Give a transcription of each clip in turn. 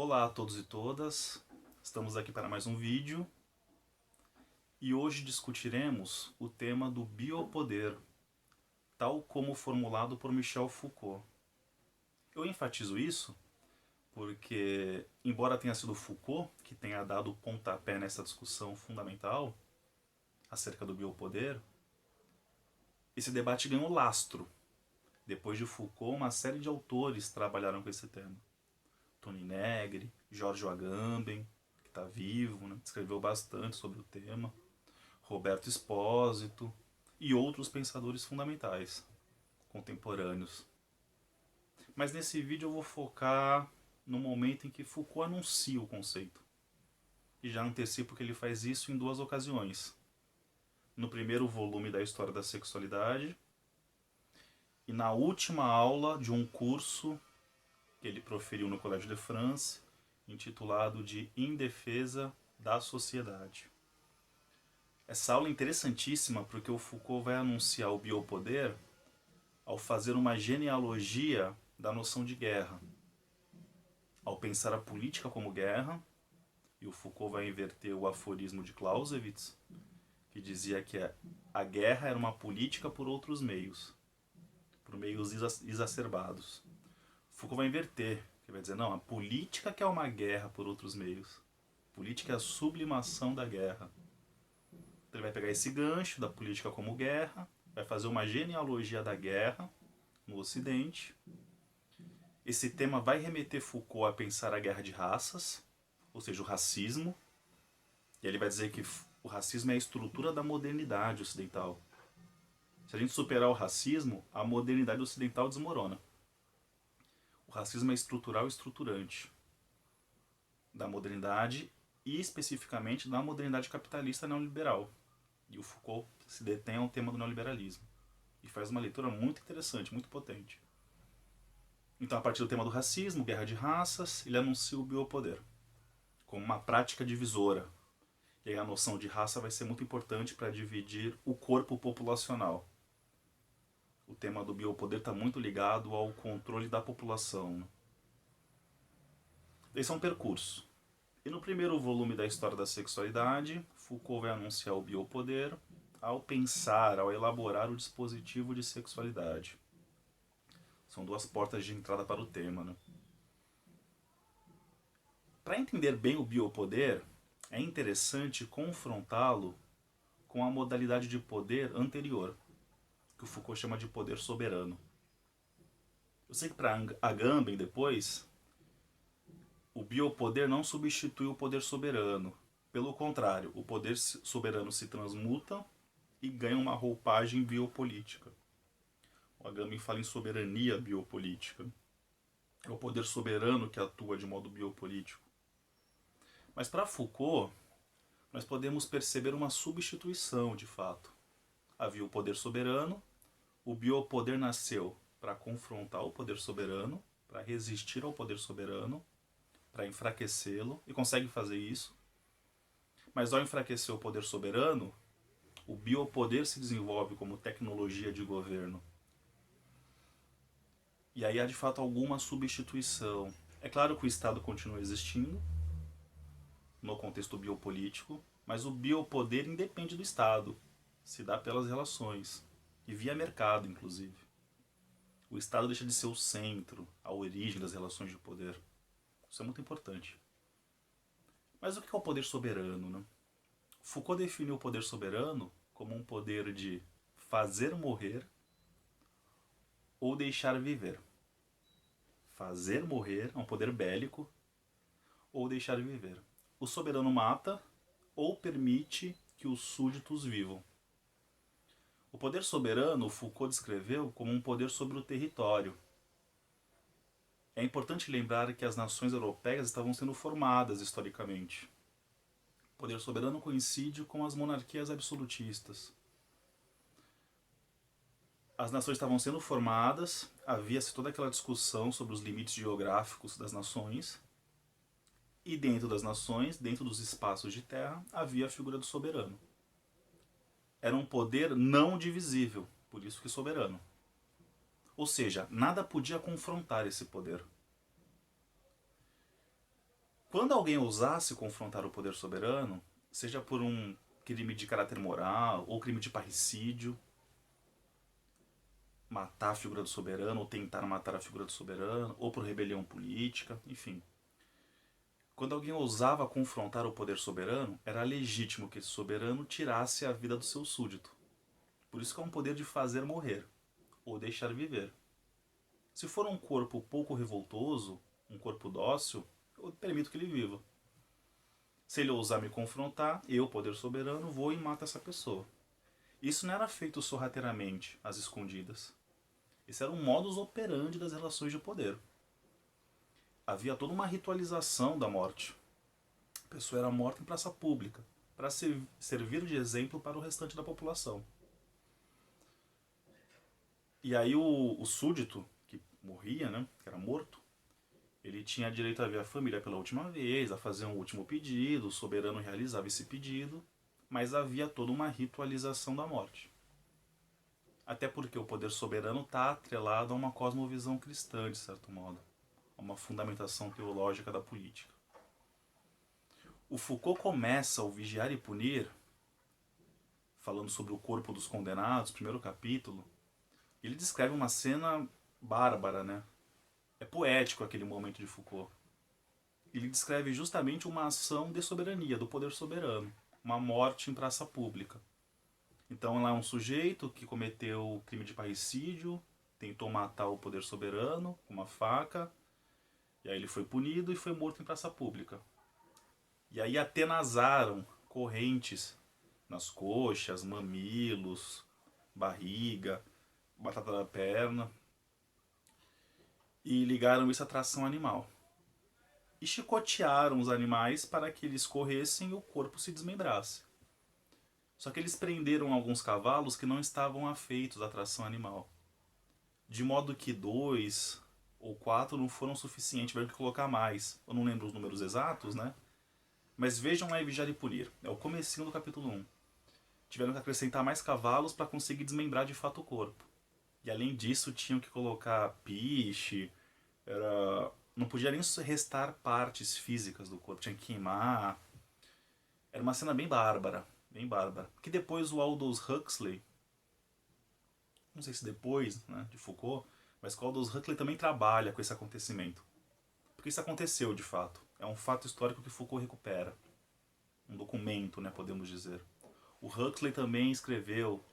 Olá a todos e todas, estamos aqui para mais um vídeo e hoje discutiremos o tema do biopoder, tal como formulado por Michel Foucault. Eu enfatizo isso porque, embora tenha sido Foucault que tenha dado o pontapé nessa discussão fundamental acerca do biopoder, esse debate ganhou lastro. Depois de Foucault, uma série de autores trabalharam com esse tema. Toni Negri, Giorgio Agamben, que está vivo, né? Escreveu bastante sobre o tema, Roberto Espósito e outros pensadores fundamentais contemporâneos. Mas nesse vídeo eu vou focar no momento em que Foucault anuncia o conceito. E já antecipo que ele faz isso em duas ocasiões. No primeiro volume da História da Sexualidade e na última aula de um curso que ele proferiu no Collège de France, intitulado de Em Defesa da Sociedade. Essa aula é interessantíssima porque o Foucault vai anunciar o biopoder ao fazer uma genealogia da noção de guerra. Ao pensar a política como guerra, e o Foucault vai inverter o aforismo de Clausewitz, que dizia que a guerra era uma política por outros meios, por meios exacerbados. Foucault vai inverter, que vai dizer, não, a política que é uma guerra por outros meios. Política é a sublimação da guerra. Então ele vai pegar esse gancho da política como guerra, vai fazer uma genealogia da guerra no Ocidente. Esse tema vai remeter Foucault a pensar a guerra de raças, ou seja, o racismo. E ele vai dizer que o racismo é a estrutura da modernidade ocidental. Se a gente superar o racismo, a modernidade ocidental desmorona. O racismo é estrutural e estruturante da modernidade e especificamente da modernidade capitalista neoliberal. E o Foucault se detém ao tema do neoliberalismo e faz uma leitura muito interessante, muito potente. Então, a partir do tema do racismo, guerra de raças, ele anuncia o biopoder como uma prática divisora. E aí a noção de raça vai ser muito importante para dividir o corpo populacional. O tema do biopoder está muito ligado ao controle da população. Esse é um percurso. E no primeiro volume da História da Sexualidade, Foucault vai anunciar o biopoder ao pensar, ao elaborar o dispositivo de sexualidade. São duas portas de entrada para o tema. Né? Para entender bem o biopoder, é interessante confrontá-lo com a modalidade de poder anterior, que o Foucault chama de poder soberano. Eu sei que para Agamben depois, o biopoder não substitui o poder soberano. Pelo contrário, o poder soberano se transmuta e ganha uma roupagem biopolítica. O Agamben fala em soberania biopolítica. É o poder soberano que atua de modo biopolítico. Mas para Foucault, nós podemos perceber uma substituição de fato. Havia o poder soberano, o biopoder nasceu para confrontar o poder soberano, para resistir ao poder soberano, para enfraquecê-lo, e consegue fazer isso. Mas ao enfraquecer o poder soberano, o biopoder se desenvolve como tecnologia de governo. E aí há de fato alguma substituição. É claro que o Estado continua existindo, no contexto biopolítico, mas o biopoder independe do Estado, se dá pelas relações, e via mercado, inclusive. O Estado deixa de ser o centro, a origem das relações de poder. Isso é muito importante. Mas o que é o poder soberano? Né? Foucault definiu o poder soberano como um poder de fazer morrer ou deixar viver. Fazer morrer é um poder bélico ou deixar viver. O soberano mata ou permite que os súditos vivam. O poder soberano Foucault descreveu como um poder sobre o território. É importante lembrar que as nações europeias estavam sendo formadas historicamente. O poder soberano coincide com as monarquias absolutistas. As nações estavam sendo formadas, havia-se toda aquela discussão sobre os limites geográficos das nações, e dentro das nações, dentro dos espaços de terra, havia a figura do soberano. Era um poder não divisível, por isso que soberano. Ou seja, nada podia confrontar esse poder. Quando alguém ousasse confrontar o poder soberano, seja por um crime de caráter moral ou crime de parricídio, matar a figura do soberano ou tentar matar a figura do soberano, ou por rebelião política, enfim. Quando alguém ousava confrontar o poder soberano, era legítimo que esse soberano tirasse a vida do seu súdito. Por isso que é um poder de fazer morrer, ou deixar viver. Se for um corpo pouco revoltoso, um corpo dócil, eu permito que ele viva. Se ele ousar me confrontar, eu, poder soberano, vou e mato essa pessoa. Isso não era feito sorrateiramente, às escondidas. Esse era um modus operandi das relações de poder. Havia toda uma ritualização da morte. A pessoa era morta em praça pública, para servir de exemplo para o restante da população. E aí o súdito, que morria, né, que era morto, ele tinha direito a ver a família pela última vez, a fazer um último pedido, o soberano realizava esse pedido, mas havia toda uma ritualização da morte. Até porque o poder soberano está atrelado a uma cosmovisão cristã, de certo modo, a uma fundamentação teológica da política. O Foucault começa o Vigiar e Punir, falando sobre o corpo dos condenados, primeiro capítulo. Ele descreve uma cena bárbara, né? É poético aquele momento de Foucault. Ele descreve justamente uma ação de soberania, do poder soberano, uma morte em praça pública. Então lá é um sujeito que cometeu crime de parricídio, tentou matar o poder soberano com uma faca, e aí ele foi punido e foi morto em praça pública. E aí atenazaram correntes nas coxas, mamilos, barriga, batata da perna, e ligaram isso à tração animal. E chicotearam os animais para que eles corressem e o corpo se desmembrasse. Só que eles prenderam alguns cavalos que não estavam afeitos à tração animal. De modo que 2 ou 4 não foram suficientes, tiveram que colocar mais. Eu não lembro os números exatos, né? Mas vejam lá em Vigiar e Punir. É o comecinho do capítulo 1. Tiveram que acrescentar mais cavalos para conseguir desmembrar de fato o corpo. E além disso, tinham que colocar piche, não podia nem restar partes físicas do corpo, tinha que queimar. Era uma cena bem bárbara, bem bárbara. Que depois o Aldous Huxley, não sei se depois, né, de Foucault, mas que o Aldous Huxley também trabalha com esse acontecimento. Porque isso aconteceu de fato. É um fato histórico que Foucault recupera. Um documento, né, podemos dizer. O Huxley também escreveu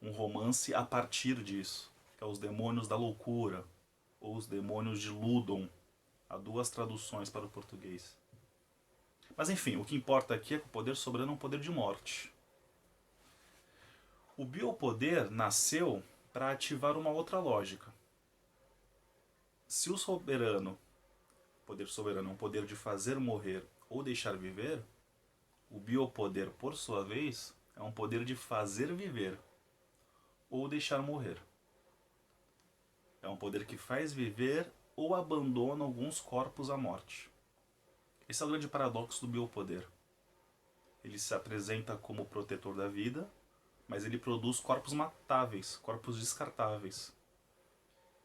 um romance a partir disso, que é Os Demônios da Loucura, ou Os Demônios de Ludon. Há 2 traduções para o português. Mas enfim, o que importa aqui é que o poder soberano é um poder de morte. O biopoder nasceu para ativar uma outra lógica. Se o soberano, poder soberano, é um poder de fazer morrer ou deixar viver, o biopoder, por sua vez, é um poder de fazer viver ou deixar morrer. É um poder que faz viver ou abandona alguns corpos à morte. Esse é o grande paradoxo do biopoder. Ele se apresenta como protetor da vida, mas ele produz corpos matáveis, corpos descartáveis.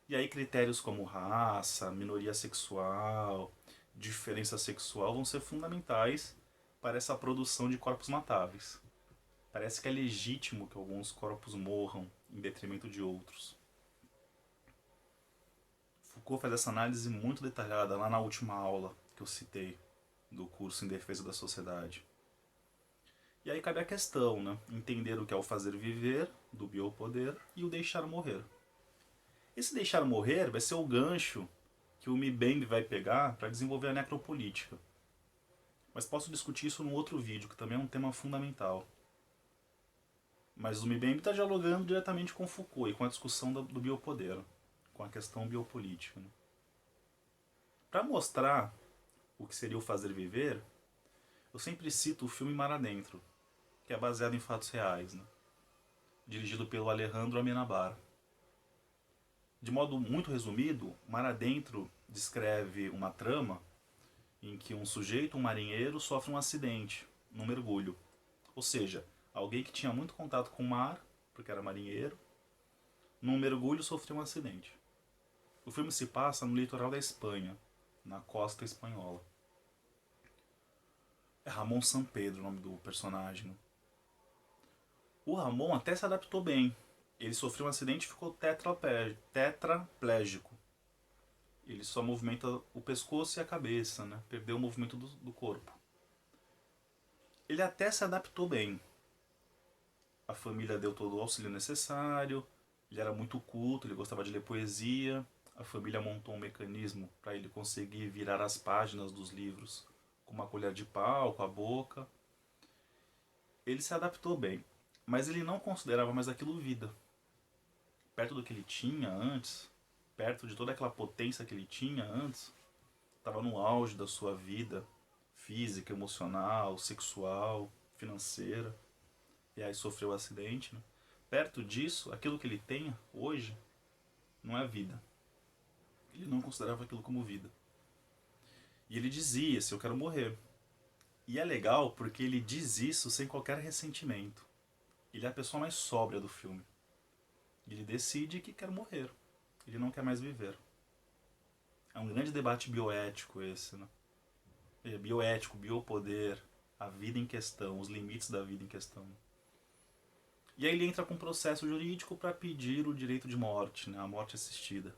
E aí critérios como raça, minoria sexual, diferença sexual vão ser fundamentais para essa produção de corpos matáveis. Parece que é legítimo que alguns corpos morram em detrimento de outros. Foucault faz essa análise muito detalhada lá na última aula que eu citei do curso Em Defesa da Sociedade. E aí cabe a questão, né? Entender o que é o fazer viver, do biopoder, e o deixar morrer. Esse deixar morrer vai ser o gancho que o Mbembe vai pegar para desenvolver a necropolítica. Mas posso discutir isso num outro vídeo, que também é um tema fundamental. Mas o Mbembe está dialogando diretamente com Foucault e com a discussão do biopoder, com a questão biopolítica. Né? Para mostrar o que seria o fazer viver, eu sempre cito o filme Mar Adentro, que é baseado em fatos reais, né? Dirigido pelo Alejandro Amenábar. De modo muito resumido, Mar Adentro descreve uma trama em que um sujeito, um marinheiro, sofre um acidente num mergulho. Ou seja, alguém que tinha muito contato com o mar, porque era marinheiro, num mergulho sofreu um acidente. O filme se passa no litoral da Espanha, na costa espanhola. É Ramon Sampedro o nome do personagem, né? O Ramon até se adaptou bem. Ele sofreu um acidente e ficou tetraplégico. Ele só movimenta o pescoço e a cabeça, né? Perdeu o movimento do corpo. Ele até se adaptou bem. A família deu todo o auxílio necessário. Ele era muito culto, ele gostava de ler poesia. A família montou um mecanismo para ele conseguir virar as páginas dos livros com uma colher de pau, com a boca. Ele se adaptou bem, mas ele não considerava mais aquilo vida. Perto do que ele tinha antes, perto de toda aquela potência que ele tinha antes, estava no auge da sua vida física, emocional, sexual, financeira, e aí sofreu um acidente. Né? Perto disso, aquilo que ele tem hoje não é vida. Ele não considerava aquilo como vida. E ele dizia: se eu quero morrer. E é legal porque ele diz isso sem qualquer ressentimento. Ele é a pessoa mais sóbria do filme. Ele decide que quer morrer. Ele não quer mais viver. É um grande debate bioético esse, né? Bioético, biopoder, a vida em questão, os limites da vida em questão. E aí ele entra com um processo jurídico para pedir o direito de morte, né? A morte assistida.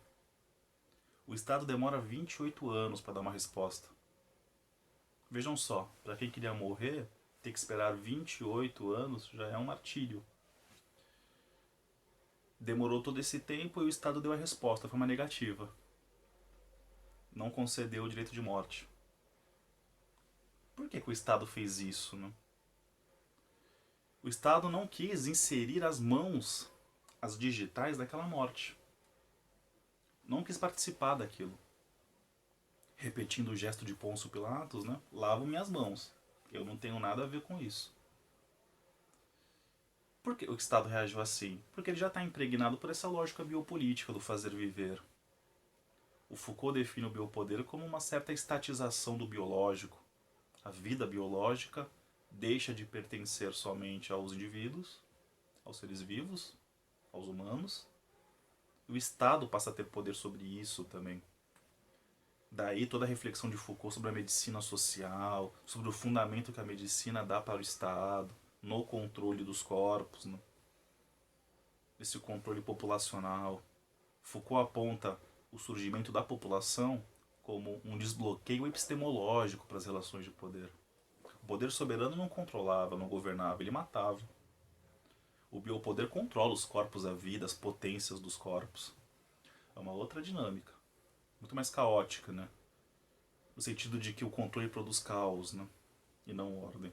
O Estado demora 28 anos para dar uma resposta. Vejam só, para quem queria morrer, ter que esperar 28 anos já é um martírio. Demorou todo esse tempo e o Estado deu a resposta, foi uma negativa. Não concedeu o direito de morte. Por que o Estado fez isso? Né? O Estado não quis inserir as mãos, as digitais daquela morte. Não quis participar daquilo. Repetindo o gesto de Pôncio Pilatos, né? Lavo minhas mãos. Eu não tenho nada a ver com isso. Por que o Estado reagiu assim? Porque ele já está impregnado por essa lógica biopolítica do fazer viver. O Foucault define o biopoder como uma certa estatização do biológico. A vida biológica deixa de pertencer somente aos indivíduos, aos seres vivos, aos humanos. O Estado passa a ter poder sobre isso também. Daí toda a reflexão de Foucault sobre a medicina social, sobre o fundamento que a medicina dá para o Estado, no controle dos corpos, né? Esse controle populacional. Foucault aponta o surgimento da população como um desbloqueio epistemológico para as relações de poder. O poder soberano não controlava, não governava, ele matava. O biopoder controla os corpos, a vida, as potências dos corpos. É uma outra dinâmica, muito mais caótica, né? No sentido de que o controle produz caos, né? E não ordem.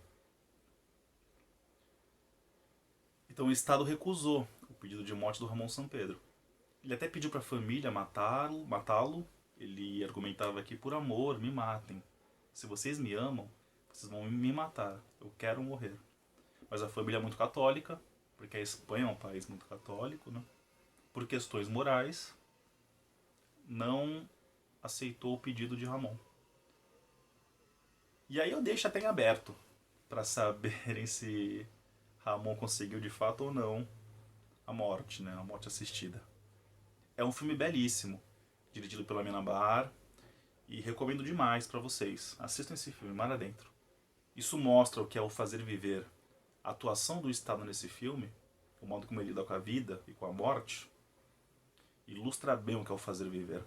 Então o Estado recusou o pedido de morte do Ramon Sampedro. Ele até pediu para a família matá-lo. Ele argumentava que por amor, me matem. Se vocês me amam, vocês vão me matar. Eu quero morrer. Mas a família é muito católica, porque a Espanha é um país muito católico, né? Por questões morais, não aceitou o pedido de Ramon. E aí eu deixo até em aberto para saberem se Ramon conseguiu de fato ou não a morte, né? A morte assistida. É um filme belíssimo, dirigido pela Mina Bar, e recomendo demais para vocês. Assistam esse filme, mar adentro. Isso mostra o que é o fazer viver. A atuação do Estado nesse filme, o modo como ele lida com a vida e com a morte, ilustra bem o que é o fazer viver,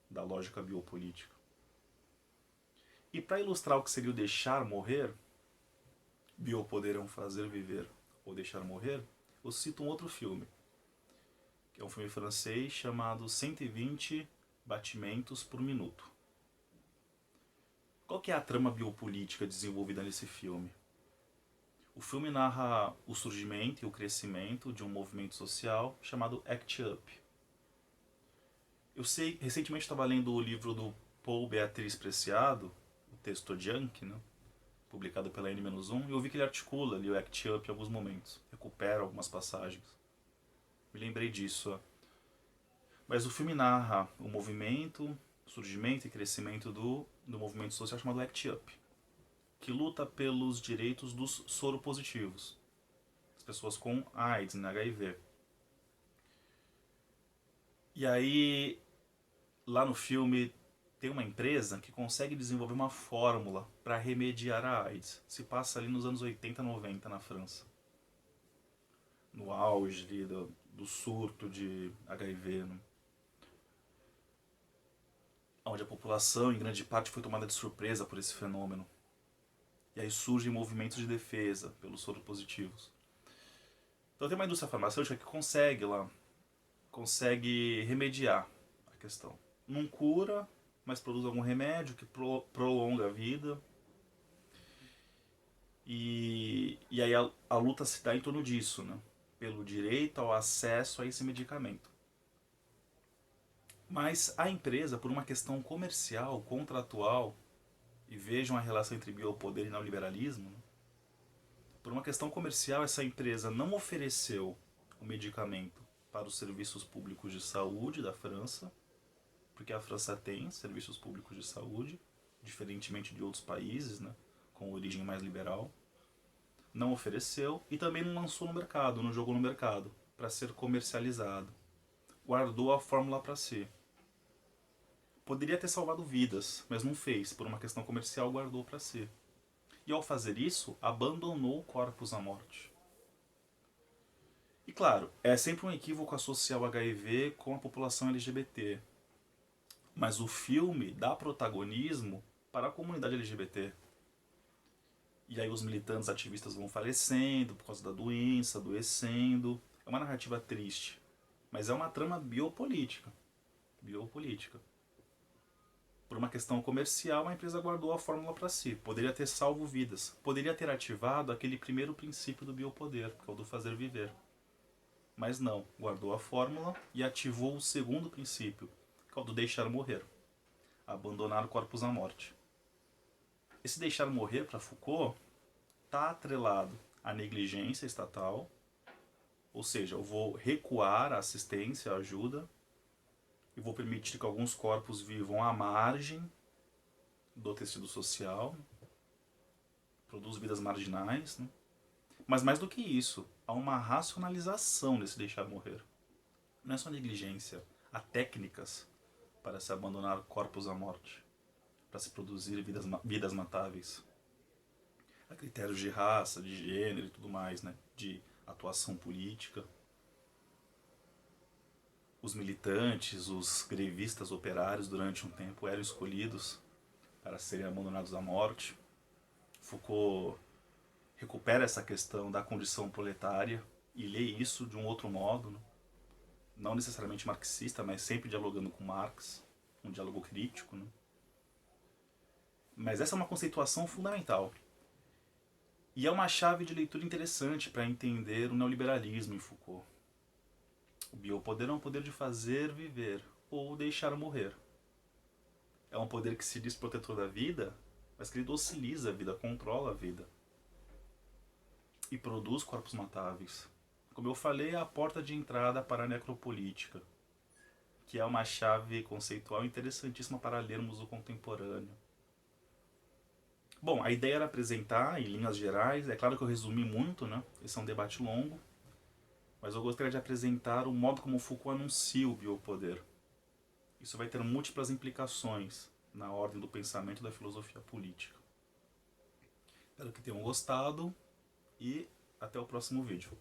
da lógica biopolítica. E para ilustrar o que seria o deixar morrer, biopoder é um fazer viver ou deixar morrer, eu cito um outro filme, que é um filme francês chamado 120 batimentos por minuto. Qual que é a trama biopolítica desenvolvida nesse filme? O filme narra o surgimento e o crescimento de um movimento social chamado ACT UP. Eu sei, recentemente estava lendo o livro do Paul Beatriz Preciado, o texto Junk, né? Publicado pela N-1, e eu vi que ele articula ali o ACT UP em alguns momentos, recupera algumas passagens. Me lembrei disso. Ó. Mas o filme narra o movimento, surgimento e crescimento do movimento social chamado ACT UP, que luta pelos direitos dos soropositivos, as pessoas com AIDS, né, HIV. E aí, lá no filme, tem uma empresa que consegue desenvolver uma fórmula para remediar a AIDS. Se passa ali nos anos 80, 90 na França. No auge ali do surto de HIV, né? Onde a população, em grande parte, foi tomada de surpresa por esse fenômeno. E aí surgem movimentos de defesa pelos soropositivos. Então tem uma indústria farmacêutica que consegue remediar a questão. Não cura, mas produz algum remédio que prolonga a vida. E aí a luta se dá em torno disso, né? Pelo direito ao acesso a esse medicamento. Mas a empresa, por uma questão comercial, contratual, e vejam a relação entre biopoder e neoliberalismo, né? Por uma questão comercial, essa empresa não ofereceu o medicamento para os serviços públicos de saúde da França, porque a França tem serviços públicos de saúde, diferentemente de outros países, né, com origem mais liberal. Não ofereceu e também não lançou no mercado, não jogou no mercado para ser comercializado. Guardou a fórmula para si. Poderia ter salvado vidas, mas não fez. Por uma questão comercial, guardou para si. E ao fazer isso, abandonou o corpus à morte. E claro, é sempre um equívoco associar o HIV com a população LGBT. Mas o filme dá protagonismo para a comunidade LGBT. E aí os militantes ativistas vão falecendo por causa da doença, adoecendo. É uma narrativa triste. Mas é uma trama biopolítica. Biopolítica. Por uma questão comercial, a empresa guardou a fórmula para si. Poderia ter salvo vidas. Poderia ter ativado aquele primeiro princípio do biopoder, que é o do fazer viver. Mas não. Guardou a fórmula e ativou o segundo princípio, que é o do deixar morrer. Abandonar corpos à morte. Esse deixar morrer, para Foucault, está atrelado à negligência estatal, ou seja, eu vou recuar a assistência, a ajuda, e vou permitir que alguns corpos vivam à margem do tecido social, produz vidas marginais, né? Mas mais do que isso, há uma racionalização desse deixar morrer. Não é só negligência, há técnicas para se abandonar corpos à morte, para se produzir vidas matáveis. Há critérios de raça, de gênero e tudo mais, né? De atuação política. Os militantes, os grevistas operários durante um tempo eram escolhidos para serem abandonados à morte. Foucault recupera essa questão da condição proletária e lê isso de um outro modo, né? Não necessariamente marxista, mas sempre dialogando com Marx, um diálogo crítico, né? Mas essa é uma conceituação fundamental. E é uma chave de leitura interessante para entender o neoliberalismo em Foucault. O biopoder é um poder de fazer viver ou deixar morrer. É um poder que se diz protetor da vida, mas que ele dociliza a vida, controla a vida. E produz corpos matáveis. Como eu falei, é a porta de entrada para a necropolítica, que é uma chave conceitual interessantíssima para lermos o contemporâneo. Bom, a ideia era apresentar, em linhas gerais, é claro que eu resumi muito, né? Esse é um debate longo, mas eu gostaria de apresentar o modo como Foucault anuncia o biopoder. Isso vai ter múltiplas implicações na ordem do pensamento e da filosofia política. Espero que tenham gostado e até o próximo vídeo.